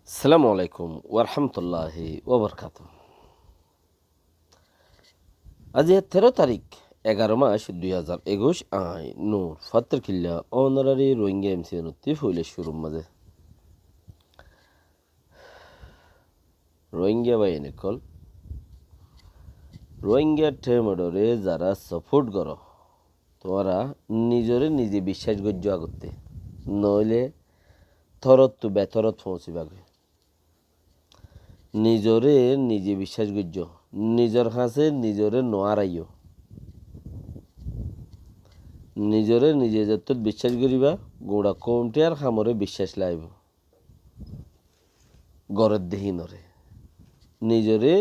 আসসালামু আলাইকুম ওরহামতুল্লাহি ওবরকাত। আজ 13 তারিখ 11 মাস 2021 আই নূর ফাত্তর কিল্লা অনারারি রোহিঙ্গা এমসি নত্তি ফুলে শুরুর মাঝে রোহিঙ্গা বাই এনেকল রোহিঙ্গা টেমডরে যারা সাপোর্ট করো তোমরা নিজরে নিজে বিশ্বাস গজ্য আগতে নইলে থরত তো বেতরত পৌঁছিবাগে নিজরে নিজে বিশ্বাস গজ্য নিজের কাছে নিজরে নোয়ারাইও নিজরে নিজে যত বিশ্বাস করিবা গোড়া কমটি আর খামরে বিশ্বাস লাইব গড়ের দেহিনরে নিজরে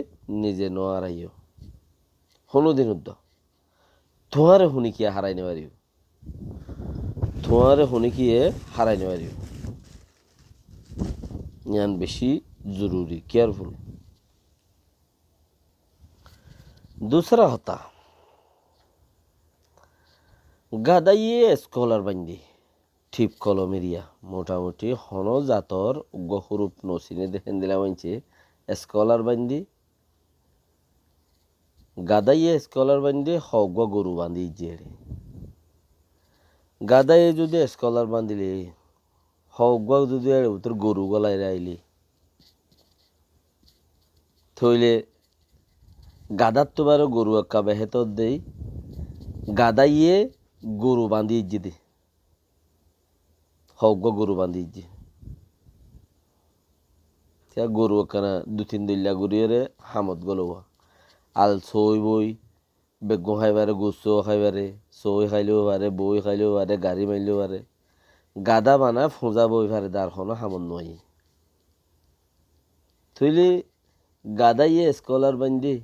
নিজে নোয়ারাইও হনুদিন উদ্দ তোমারে শুনিকিয়ে হারাই নেবারিও তোমারে শুনিকিয়ে হারাই নেবারিও ইয়ান বেশি জরুরি কেয়ারফুল। दूसरा হতা গাদাইয়ে স্কলার বান্দি ঠিক কলমেরিয়া মোটামুটি হন জাতর গহরূপ নসিনে দেখেন দিলা মানছে স্কলার বান্দি গাদাইয়ে স্কলার বান্দি হগ গরু বান্ধি জেড়ে গাদাইয়ে যদি স্কলার বান্ধিলে হগ যদি উত্তর গরু গলায় রাইলি থইলে গাদার তো বারো গরু একা বেহেতর দেই গাদাইয়ে গরু বান্ধি ইজ্জি দে হগ গরু বান্ধি ইজ্জি গরু একখানা 2-3 দিল্লা গরুরে হামত গলো আল সই বই বেগম খাইবারে গুসো খাইবারে সই খাইলেও পারে বই খাইলেও পারে গাড়ি মাইলেও পারে গাদা বানা ফোঁজা বই পারে দারখনো হামত নয় থইলে গাদাইয়ে স্কলার বান্ধি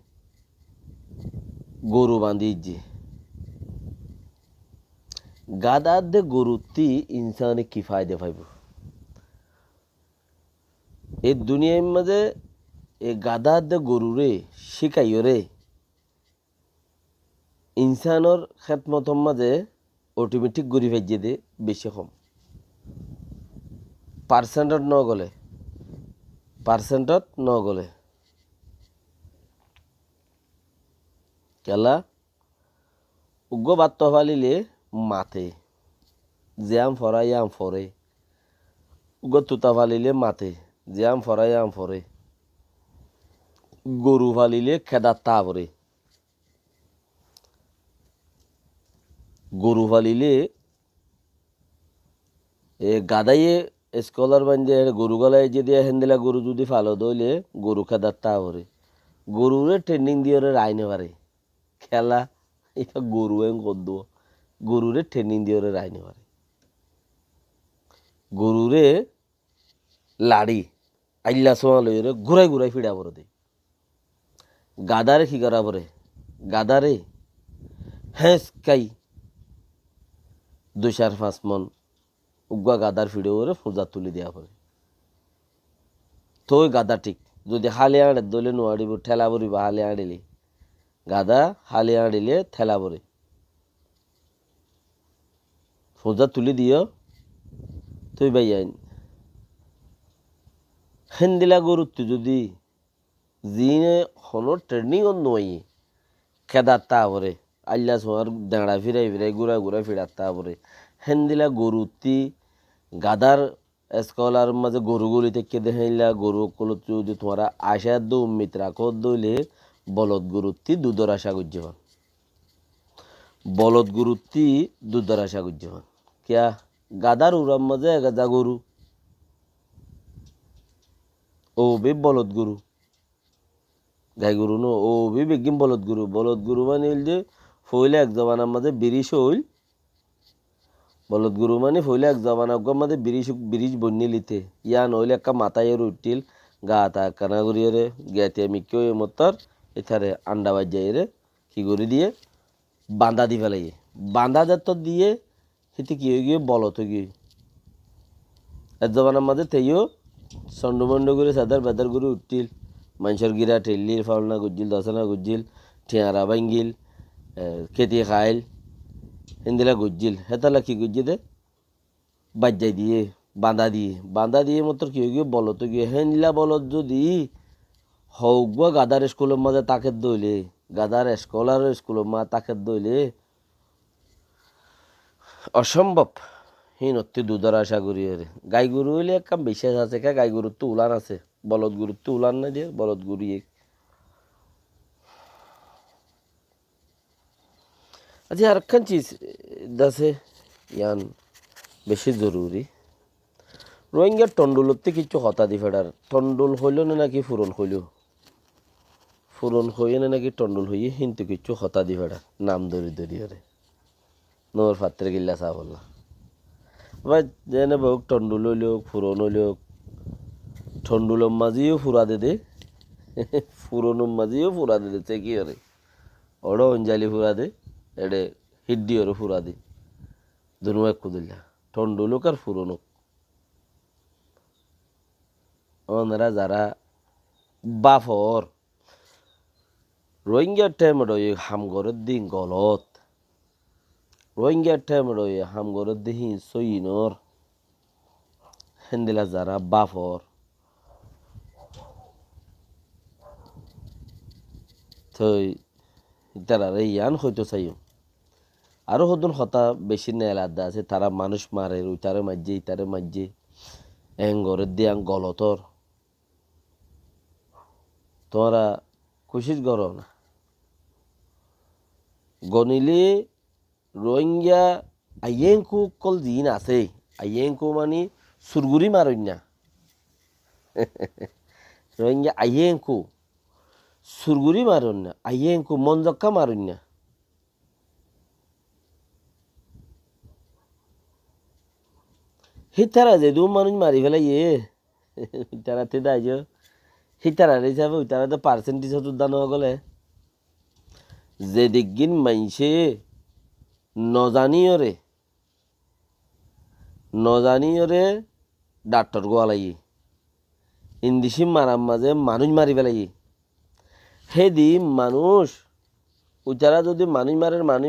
গরু বান্ধি ইজ্জি গাদার দে গরুতি ইনসানে কি ফায়দে পাইব এই দুনিয়ার মাঝে এই গাদার দে গরুরে শিখাইও রে ইনসানর খেতমতর মাঝে অটোমেটিক গড়ি ভাইজে দে বেশি কম পার্সেন্টত ন গলে কেলা উগ্র বাত্ত ফালিলে মাথে জ্যাম ফরাই আম ফরে উগ্র তুতা ফালিলে মাথে জ্যাম ফরাই আম ফরে গরু ফালিলে খেদার তা পরে গরু ফালিলে এ গাদাইয়ে স্কলার বান্ধে গরু গলায় যে দিয়ে হেন্দিলা গরু যদি ফালো দইলে গরু খেদার তা পরে গরুরে ট্রেনিং দিয়ে রাইনে পারে খেলা এটা গরু করদ গরুরে ট্রেনিং দিয়ে রাইনে পারে গরুরে লাড়ি আইলা সোয়া লই ঘুরাই ঘুরাই ফিরা পরে দে গাদারে কি করা পরে গাদারে হ্যাঁ কাই 2-4-5 মন উগা গাদার ফিডে ওরে ফোঁজা তুলি দেওয়া পরে তো ওই গাদা ঠিক যদি হালে আড়ে দলে নোয়াড়িব ঠেলা বরিব হালে আড়িলে গাদা হালে আড়িলে ঠেলা বরে ফোঁজা তুলি দিও তুই ভাই আইন হেন্দিলা গরুত্তু যদি জিনে হনো ট্রেনিং নয় খেদার তা পরে আল্লা সোয়ার দাঁড়া ফিরাই ফিরাই ঘুরা ঘুরা ফিরার তা পরে হেন্দিলা গরুতি গাদার স্কলার মাঝে গরুগুলি থেকে দেখাইলা গরু কল যদি তোমরা আশা দো উম্মিত রাখো দইলে বলদ গরুতি দুধর আশা গুজ্জমান বলদ গরুতি দুধর আশা গুজ্জমান কিয়া গাদার উড়ার মাঝে গাদা গরু ও বে বলদ গরু গাই গরু নো ও বি বেগিম বলদ গরু মানে হইল যে ফইলে এক জমানার মাঝে বিরিশ হইল বলদ গরু মানে ফইলে এক জমানার মাঝে বিরিশ বন্যি লিতে ইয়া নইলে একটা মাথায় উঠিল গা তা কানা করিয়ে গেতে আমি কেউ মতর এথারে আন্ডা বাজাই রে কি করে দিয়ে বাঁধা দি ফেলাই বাঁধা যাত দিয়ে সেটি কি হয়ে গিয়ে বলত হয়ে গিয়ে এক জমানার মাঝে তেইও চন্ডমন্ড করে সাদার বেদার করে উঠিল মানুষের গিরা ঠেললিল ফাউলনা গুজিল দশনা গুজিল ঠিয়ারা ভাঙ্গিল খেতে খাইল হিন্দিলা গুজিল হেতালা কি গুজি দে বাজ্যাই দিয়ে বান্ধা দিয়ে মতো কি গিয়ে বলত গিয়ে হেনলা বলত যদি হোক বা গাদার স্কুলের মাঝে তাকে দইলে গাদার স্কলার স্কুলের মা তাকে দইলে অসম্ভব হিনত্তি দুধর আশা করি রে গাই গরু হইলে এক কাম বিশেষ আছে কে গাই গরুর তো উলান আছে বলদ গরুর তো উলান না যে বলদ গরু আচ্ছা আরেকখান চিজ দাসে ইয়ান বেশি জরুরি রোহিঙ্গার টন্ডুলতে কিছু হতা দি ফেডার টন্ডুল হইল না নাকি ফুরন হইয়ে না নাকি টন্ডুল হইয়ে কিন্তু কিছু হতা দি ফেডার নাম ধরি ধরি রে নোর ফাত্রে গিল্লা চা বললা বা যেনে বহু টন্ডুল হইল ফুরন হইল টন্ডুলম মাঝিও ফুরা দে ফুরনম মাঝিও ফুরা দে তে কি রে ওড়ো অঞ্জালি ফুরা দে এডে হিড্ডি ওর ফুরা দি দুনু এক কুদিল্লা টন্ডুলুক আর ফুরনুক ওনারা যারা বাফর রোহিঙ্গার টাইম রয়ে হামগরের দিন গলত রোহিঙ্গার টাইম রয়ে হামগরের দিন সইনর হেন্দিলা যারা বাফর থই তারা ইয়ান হইতো চাইও আরো হদুন হতা বেশি নেলাদা আছে তারা মানুষ মারে ওইটারে মাঝে ইটারে মাঝে এঙ্গরের দিয়াং গলতর তোমরা খুশির গর না গনিলে রোহিঙ্গা আইয়েংকু কল দিন আছে আইয়েংকু মানে সুরগুরি মারইন না রোহিঙ্গা আইয়েংকু সুরগুরি মারুন না আইয়েংকু মনজক্কা মারুন না হিতারা যে দু মানুষ মারি ফেলাই হিতারাতে দাই যে হিতারার হিসাবে ওইটারা তো পার্সেন্টেজ হতো দানো গলে যে দিকগিন মাইছে নজানিয়রে ডাক্তার গোয়ালাই ইন্দিসি মারার মাঝে মানুষ মারি ফেলাই হেদি মানুষ ওইটারা যদি মানুষ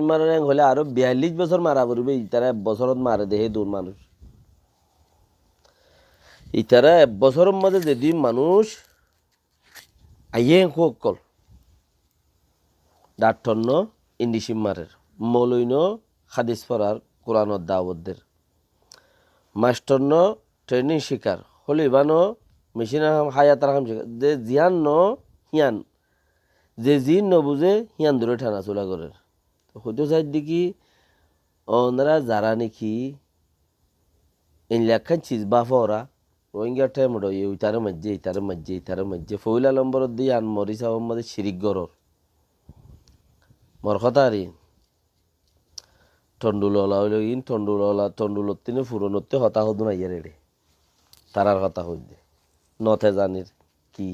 মারে হলে আরো 42 বছর মারা পড়বে ইতারা বছরত মারে দেহে দূর মানুষ ইতারা এক বছরের মাঝে যদি মানুষ আইয়ে কল ডাক্তর ইন্দিসিম মারের মৌলইন হাদিস পড়ার কোরআনত দাওয়াতদের মাস্টার ট্রেনিং শিকার হলিবানো মেশিন হায়াতার হাম শিকার যে জিয়ান হিয়ান যে জিন বুঝে হিয়ান দূরে ঠানা চোলা করে তো হইতে চাই দেখি ওনারা যারা নাকি এই লেখান চিজ বাফা ওরা রোহিঙ্গার টাইম রয়ে ইতারে মাঝে ফইলা লম্বর দিয়ে আন মরিসা মধ্যে শিরিক গরর মর কথা আর টন্ডুলওয়ালা হইল টন্ডুলত তিনি ফুরনতে হতা হদু না ইয়ে রে তারার হতা হইতে নথে জানির কি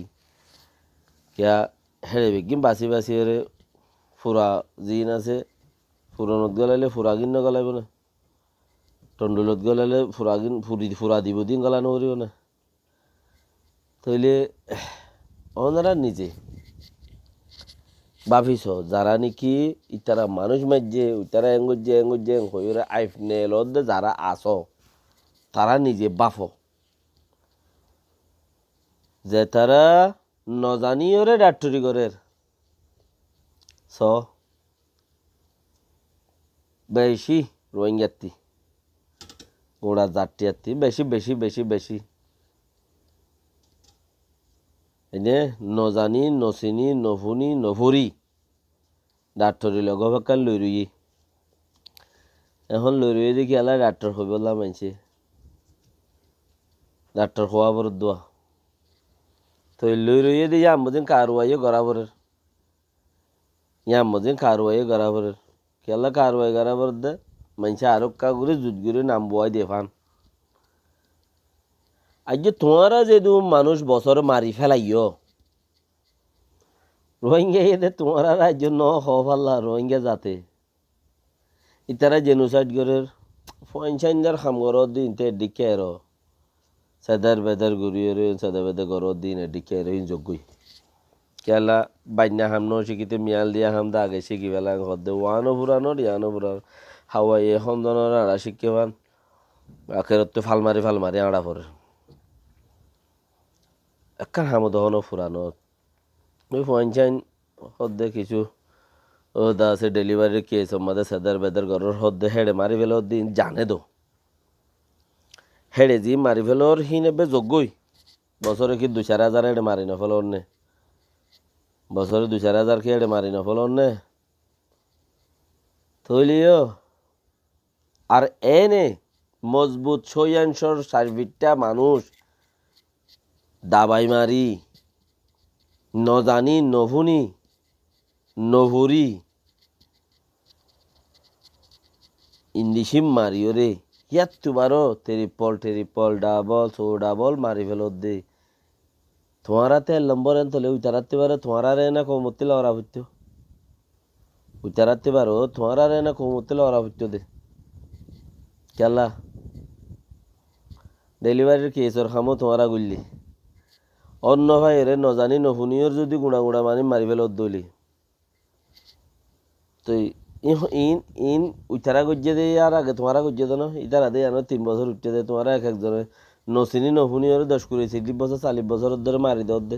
কিয়া হেরে বেগিম বাসি রে ফুরা জিন আছে ফুরনত গলাইলে ফুরা গিন গলাইব না টন্ডুলত গলাইলে ফুরা দিব দিন গলানো করিব না তইলে ওনারা নিজে ভাবিস যারা নাকি ইতারা মানুষ মাঝে ইতারা এঙ্গুজে হইরে আইফ নেলত যারা আস তারা নিজে বাফ যে তারা নজানিয়রে ডাক্তরি করে বেশি রোহিঙ্গাতি গোড়া জাতিয়াতি বেশি এনে নজানি নচিনি নভুনি নভরি ডাক্তরি লগভাকান লৈ রুই এখন লৈ রুই দেখি এলা ডাক্তর হইবলা মানছে ডাক্তর হওয়া বড় দোয়া তো লৈ রুইয়ে দিয়ে আমদিন কারুয়াইয়ে গড়াবরের ইয়ামদিন কারুয়াইয়ে গড়াবরের কেলা কারুয়াই গড়াবর দে মানছে আরো কাগুরে জুতগুরে নাম বয় দেফান আজ যে তোমারা যে মানুষ বছর মারি ফেলাইও রোহিঙ্গা এদের তোমারা রাজ্য হল্লা রোহিঙ্গা যাতে ইতারা জেনোসাইড করে পয়সাইন্দার খামগর দিন তে ডিকে আর সেদার বেদার ঘুরিয়ে সেদা বেদা গর দিন ডিকে আর যোগ্যই কেলা বান্যা হাম শিখিতে মিয়াল দিয়া হাম দা আগে শিখি পেলা হদে ওয়ানো পুরানোর ইয়ানো পুরানো হাওয়াই এখন জনের আড়া শিক্ষাবান আখেরত তো ফাল মারি আড়া পরে একখান হামদ হনো ফুরানো ওই পঞ্চাইন হদ্দে কিছু ও দা আছে ডেলিভারির কেস আমাদের সেদার বেদার ঘরের হদ্দে হেডে মারি ফেলো দিন জানে দো হেডে জি মারি ফেলোর হিনেবে যোগ্যই বছরে কি 2-4 হাজার হেডে মারি না ফেলো অন্যে বছরে 2-4 হাজার কি হেডে মারি না ফেলো অন্যে তৈলিও আর এনে মজবুত সৈয়াংশর সার্ভিসটা মানুষ দাবাই মারি নজানি নভুনি নভুরি ইন্দিসিম মারিও রে ইয়াত তুমারো টেরিপল ডাবল সো ডাবল মারি ফেলো দে তোমারাতে লম্বর এন তলে উতারাতে পারো তোমারা রে না কমতিল ওরা হইতো উতারাতে পারো তোমারা রে না কমতিল ওরা হইতো দে কেলা ডেলিভারির কেসর খামো তোমারা গুললি অন্য ভাই রে নজানি নহুনিয়র যদি গুণা গুণা মানি মারি ফেলো দলি তো ইন ইন উইতারা গজ্জে দে আর আগে তোমারা গজ্জে দো না ইতারা দে জানো 3 বছর উঠতে দে তোমারা এক একজনে নসিনি নহুনিয়র 10-20-30 বছর 40 বছর ধরে মারি দর দে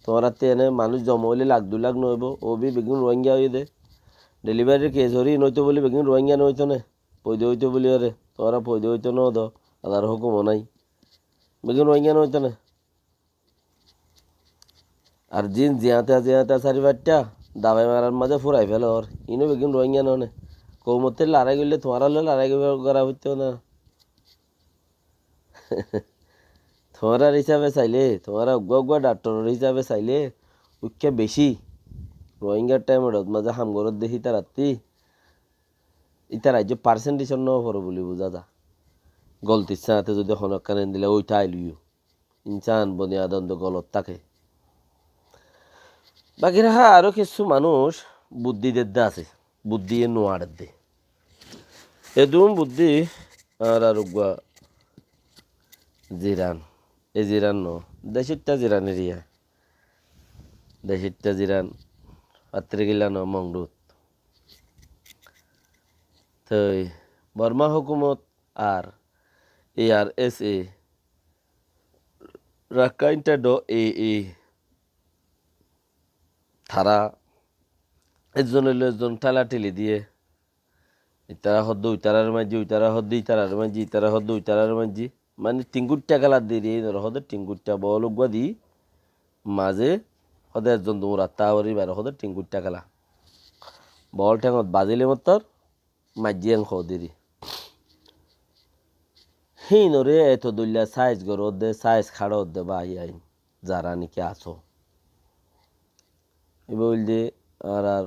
তোমারা তেনে মানুষ জমা হইলে 1-2 লাখ নইব ও বি বেগুন রোহিঙ্গা হয়ে দে ডেলিভারির কেস হরি নইতো বলি বেগুন রোহিঙ্গা নইতো না পয়দে হইতো বলি আরে তোরা পয়দে হইতো ন দ আদার হুকুম নাই বেগুন রোহিঙ্গা নইতো না আর জিন জিয়াতে জিয়াতে 4-5টা দাবাই মারার মাঝে ফুরাই ফেল ওর ইনো বেগুন রোহিঙ্গা নে কৌমতের লড়াই করলে তোমার হলে লড়াই করা হইতো না তোমার হিসাবে চাইলে তোমার অজ্ঞ ডাক্তারের হিসাবে চাইলে উচ্চা বেশি রোহিঙ্গার টাইমত মাঝে হামগরত দেখি তার রাত্রি ইতার রাজ্য পার্সেন্টেশন ন পড়ো বলি বুঝা যা গলতির সাথে যদি হনক কানে দিলে ওইটা আইলিও ইনসান বনিয়াদন্দ গলত থাকে বাকি রাখা আরও কিছু মানুষ বুদ্ধিদের দে আছে বুদ্ধি এ নোয়ারের দে এদুম বুদ্ধি আর আর জিরান এ জিরান ন দেশিরটা জিরান এরিয়া দেশিরটা জিরান পাত্রে গিলা ন মংডুত তো বর্মা হুকুমত আর ARSA রাখাইনটা এ তারা একজন হইলো একজন ঠেলাঠেলি দিয়ে ইতারা হদ্দ উইতারার মাঝি উইতারা হদ্দ ইতারার মাঝি ইতারা হদ্দ উইতারার মাঝি মানে টিঙ্গুরটা খেলার দিয়ে হদের টিঙ্গুরটা বল উগুয়া দি মাঝে হদে একজন দৌড়া তাওয়ারি বাইরে হদের টিঙ্গুরটা খেলা বল ঠেঙত বাজিলে মতর মাঝি আং হদেরি হিনরে এত দলিয়া সাইজ গর দে সাইজ খাড় দে বা আইন যারা নাকি আছো এ বলছে আর আর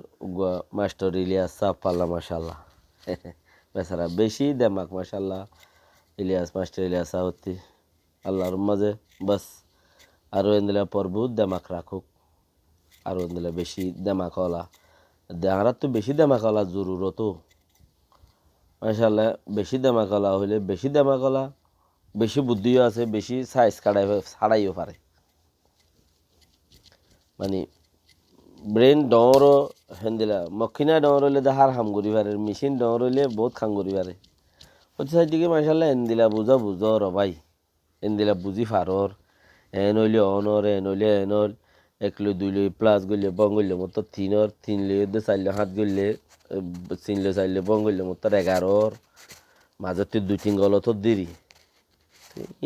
মাস্টার ইলিয়াস সাফ পাল্লা মাশাল্লাহ বেচারা বেশি দেমাক মাশাল্লাহ ইলিয়াস মাস্টার ইলিয়াস সাহতি আল্লাহর মাঝে বাস আরও এনদিলা পর্বত দেমাক রাখুক আরও এনদিলা বেশি দেমাকলা দেহারা তো বেশি দেমাকলা জরুরত মাশাল্লাহ বেশি দেমাকলা হইলে বেশি দেমাকলা বেশি বুদ্ধিও আছে বেশি সাইজ ছাড়াইও পারে মানে ব্রেন ডর হেন্দিলা মক্ষিনা ডর হইলে দেহার হাম করি পারে মেশিন ডর হইলে বহুত খাম করি পারে হচ্ছে দিকে মাসাল্লাহ এনদিলা বুঝা র ভাই এনদিলা বুঝি ফারর এন হইলে অনর এন হইলে এনর 1 লই 2 লই প্লাস গইলে বং গইলে মতো 3 লই 4 হাত গইলে 3 লই 4 বং গইলে মতো 11 মাঝতে 2-3 গলত দেরি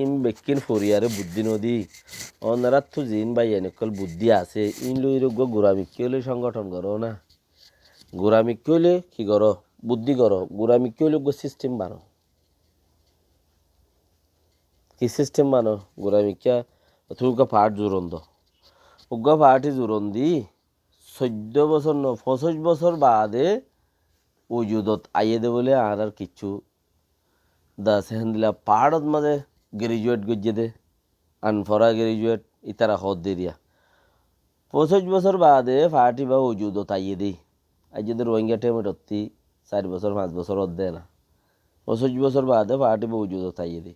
ইন বেকিন ফরিয়ারে বুদ্ধি নদী অনারা তো জিন ভাই এনেকল বুদ্ধি আছে ইন লই রোগ গোরামি কেলে সংগঠন করো না গোরামি কেলে কি করো বুদ্ধি করো গোরামি কেলে সিস্টেম বানো কি সিস্টেম বানো গোরামি কে তুলকা পাট জুরন্দ উগা পাটি জুরন্দি 14 বছর 25 বছর বাদে ওজুদত আইয়ে দে বলে আর কিচ্ছু দা সেহেন্দিলা পাহাড়ত মাঝে গ্রাজুয়েট গজ্জে দে আনফরা গ্রাজুয়েট ইতারা হদ দে দিয়া 25 বছর বাদে ফাটি বা ওজুদত আইয়ে দেই আজ যদি রোহিঙ্গা টেমে ধরতি 4 বছর 5 বছর দেয় না 25 বছর বাদে ফাটি বা ওজুদত আইয়ে দেই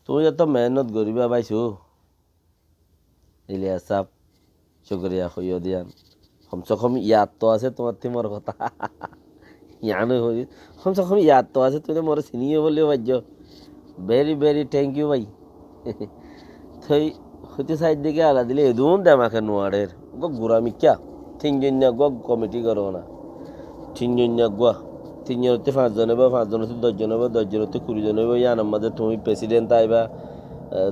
তুই এত মেহনত করিবা পাইছো ইলিয়াস সাহ শুক্রিয়া হইয়া দিয়ান কমসে কম ইয়াদ তো আছে তোমার তিমর কথা ইয়ানো হই কমসে কম ইয়াদ তো আছে তুমি মোর চিনিয়ে বললেও ভাজ্য ভেরি ভেরি থ্যাংক ইউ ভাই থই হইতে সাইড দিকে আলা দিলে এদুন দেমাকে নোয়ারের গো গুড়া মিক্কা তিনজন গো কমিটি করো না তিনজন গুয়া তিনজন হতে পাঁচজন হইব পাঁচজন হতে দশজন হইব দশজন হতে 20 জন হইব ইয়ানোর মাঝে তুমি প্রেসিডেন্ট আইবা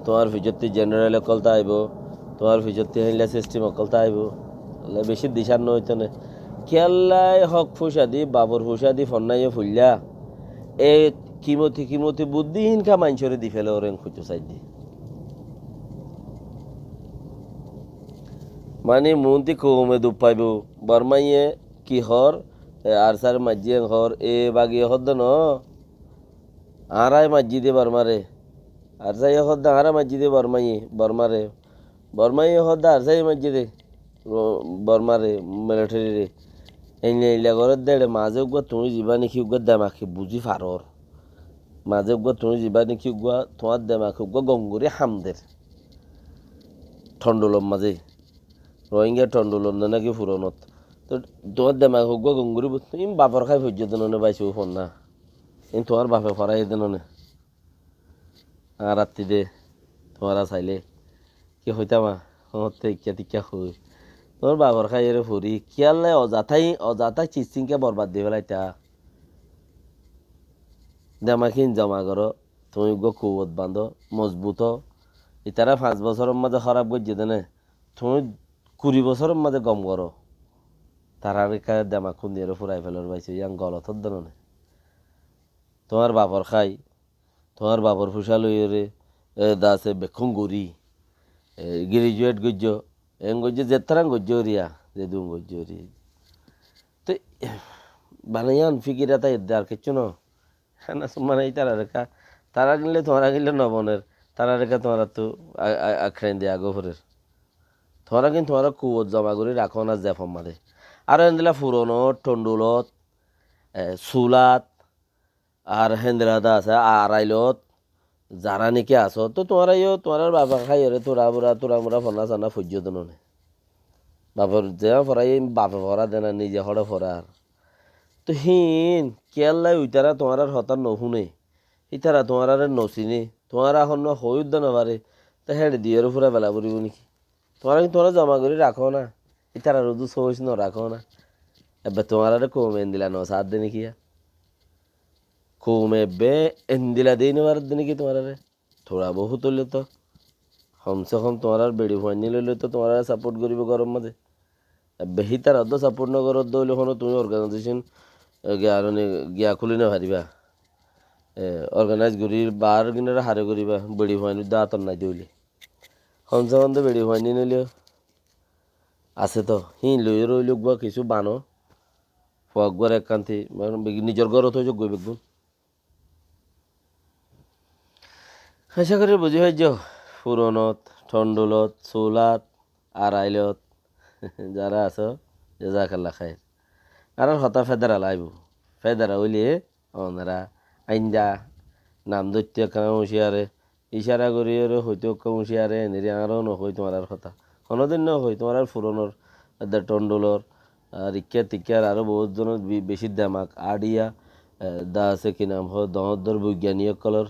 তোমার ফিজতে জেনারেল অকলতা আইব তোমার ফিজতে হিলা সিস্টেম অকলতা আইব বেশি দিশার নইতো না খেয়াল্লাই হক ফুসা দি বাবর ফুসা দি ফন্নাইয়ে ফুললা এ কিমতি বুদ্ধিহীন কা মাইনসরে দি ফেলে ওরেন খুঁজো সাইড দি মানে মন্ত্রী কৌমে দুপ পাইব বর্মাইয়ে কি হর আরসার মাঝিয়ে হর এ বাগিয়ে হদ্দ ন আরাই মাঝি দে বর্মারে আরসাই হদ্দা আরা মাঝি দে বর্মাইয়ে হদ্দা আরসাই মাঝি দে বর্মারে মিলিটারি রে এইলা ঘরের দেড়ে মাঝে উগা তুমি যাবা নাকি উগা দেমাকে বুঝি ফারর মাঝে উগা তুমি যাবা নাকি উগা তোমার দেমাকে উগা গঙ্গুরি হামদের ঠন্ডলম মাঝে রোহিঙ্গা ঠন্ডলম নাকি ফুরনত তো তোমার দেমাকে উগা গঙ্গুরি তুমি বাপর খাই পর্যটনে পাইছো ফোন না তোমার বাপে ফরাই দেনে আর রাত্রি দে তোমারা চাইলে কি হইতামা হতে ইচ্ছা টিকা হই তোর বাবার খাই এর ফুরি কিয়ালে অজাথাই চিচিংকে বরবাদ দিয়ে ফেলাইতা দেমাখিন জমা করো তুমি গো কুবত বাঁধো মজবুত ইতারা 5 বছরের মাঝে খারাপ করছে দেনে তুমি 20 বছরের মাঝে গম করো তারা রেখা দেমা খুন দিয়ে ফুরাই ফেলার পাইছে ইয়াং গলত দেনে তোমার বাপর খাই তোমার বাপর ফুসা লইরে দাসে বেক্ষণ গরি গ্রাজুয়েট গজ্য এং গজ্য যেতারাং গজ্য রিয়া যে দুম গজ্য রি তো বানাইয়ান ফিকিরা তাই আর কিছু ন হ্যাঁ মানে তারা রেখা তারা কিনলে তোমারা কিনলে নবনের তারা রেখা তোমারা তো আখ্যান দিয়ে আগোফরের তোমরা কিন্তু তোমরা কুয়ত জমা করে রাখো না জেফম মারে আর এনদিলা ফুরনত টন্ডুলত চুলাত আর হেন্দ্রাদা আছে আড়াইলত যারা নাকি আছো তো তোমার বাবা খাই তোরা মুরা ফনা চানা ফুজ্য নে বাপর যে ফরাই বাপে ফরা দেনা নিজে হরে ফরার তো হিন কেয়াল্লাই উইতারা তোমার হতার নহুনে ইতারা তোমার নচিনে তোমার এখন হই উদ্যান পারে তা হেঁটে দিয়ে ফুরা বেলা পড়িব নাকি তোমরা জমা করে রাখো না ইতারা রোদু সইস ন রাখো না এবার তোমার কমে দিলা ন সাত দিনে কি কমে বে এন্দিলা দিয়ে নেওয়ার দিনে কি তোমার থোড়া বহুত হইলে তো কমসে কম তোমার বেড়ি ভাঙি লইলে তো তোমার সাপোর্ট করিব গরম মাঝে বেশি তার অর্ধ সাপোর্ট নগর দইলে কোনো তুমি অর্গানাইজেশন গিয়া খুলি না পারিবা অর্গানাইজ করি বার কিনারে হারে করিবা বেড়ি ভাঙি দাঁতর নাই দইলে কমসে কম তো বেড়ি ভাঙি নিলে আছে তো লই রইল গা কিছু বানো ফগর একান্তি নিজের ঘরত হয়ে যোগ বেগুন আশা করি বুঝি হয়ে যাও পুরনত ঠন্ডলত চুলাত আড়াইলত যারা আছো যা খেলা খায় আর হতা ফেদারা লাইব ফেদারা হইলে ওনারা আইন্দা নাম দৈত্য হুঁশিয়ারে ইশারা করি হয়তো হুঁশিয়ারে এনেরি আরও নহই তোমার কথা কোনোদিন নহই তোমার ফুরনোর টন্ডলর রিক্কা টিক্কার আরও বহুত জনের বেশি দামাক আডিয়া দা আছে কি নাম হয় দহদর বৈজ্ঞানিকসকলৰ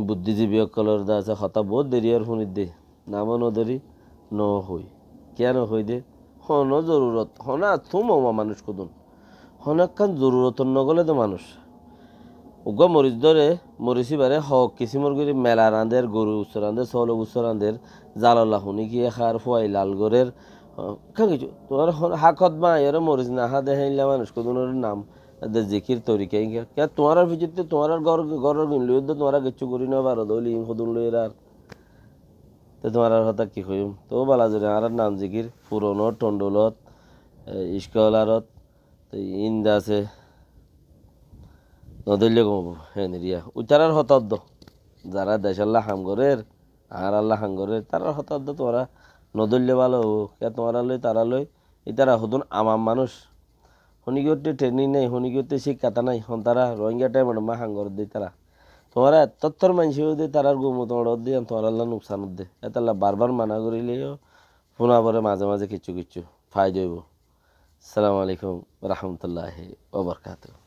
বুদ্ধিজীৱীসকলৰ দা আছে হতা বহুত দেরি আর শুনি দে নামও নদরি নহই কেন হই দে হন জরুরত হনা তুমা মানুষ কদুন হনাক্কান জরুরত নগলে তো মানুষ উগ মরিচ ধরে মরিচি বারে হক কিসিমর করে মেলা রাঁধের গরু উচ্চ রাঁধের চলক উচ্চ রাঁধের জালাল্লা শুনি কি খার ফুয়াই লালগড়ের খান কিছু তোমার হাকত মা এর মরিচ না হা দেখাইলা মানুষ কদুনের নাম জিকির তরিকা কে তোমার ভিতরে তোমার ঘরের কিনলি তোমার কিছু করি না পারো দলি সদুন লই আর তো তোমার কথা কি কইম তো বালা জোরে আর নাম জিকির পুরনো টন্ডলত স্কলারত ইন্দা আছে নদলে কমব হ্যাঁ রিয়া উচারার হতাদ্দ যারা দেশাল্লাহ হামগরের আর আল্লাহ হাঙ্গরের তারা হতাদ্দ তোমরা নদলে ভালো কে তোমরা লই তারা লই ইতারা হতুন আমার মানুষ শনিগতে ট্রেনিং নাই শনিগতে শিক্ষাতা নাই তারা রোহিঙ্গা টাইম মা হাঙ্গর দিই তারা তোমার তত্তর মানুষও দিয়ে তারার গুমো তোমার দিয়ে তোমার আল্লাহ নুকসান দে এতাল্লা বারবার মানা করিলেও শোনা পরে মাঝে মাঝে কিছু ফাই যাইব আসসালামু আলাইকুম রহমতুল্লাহি ওয়া বারাকাতুহু।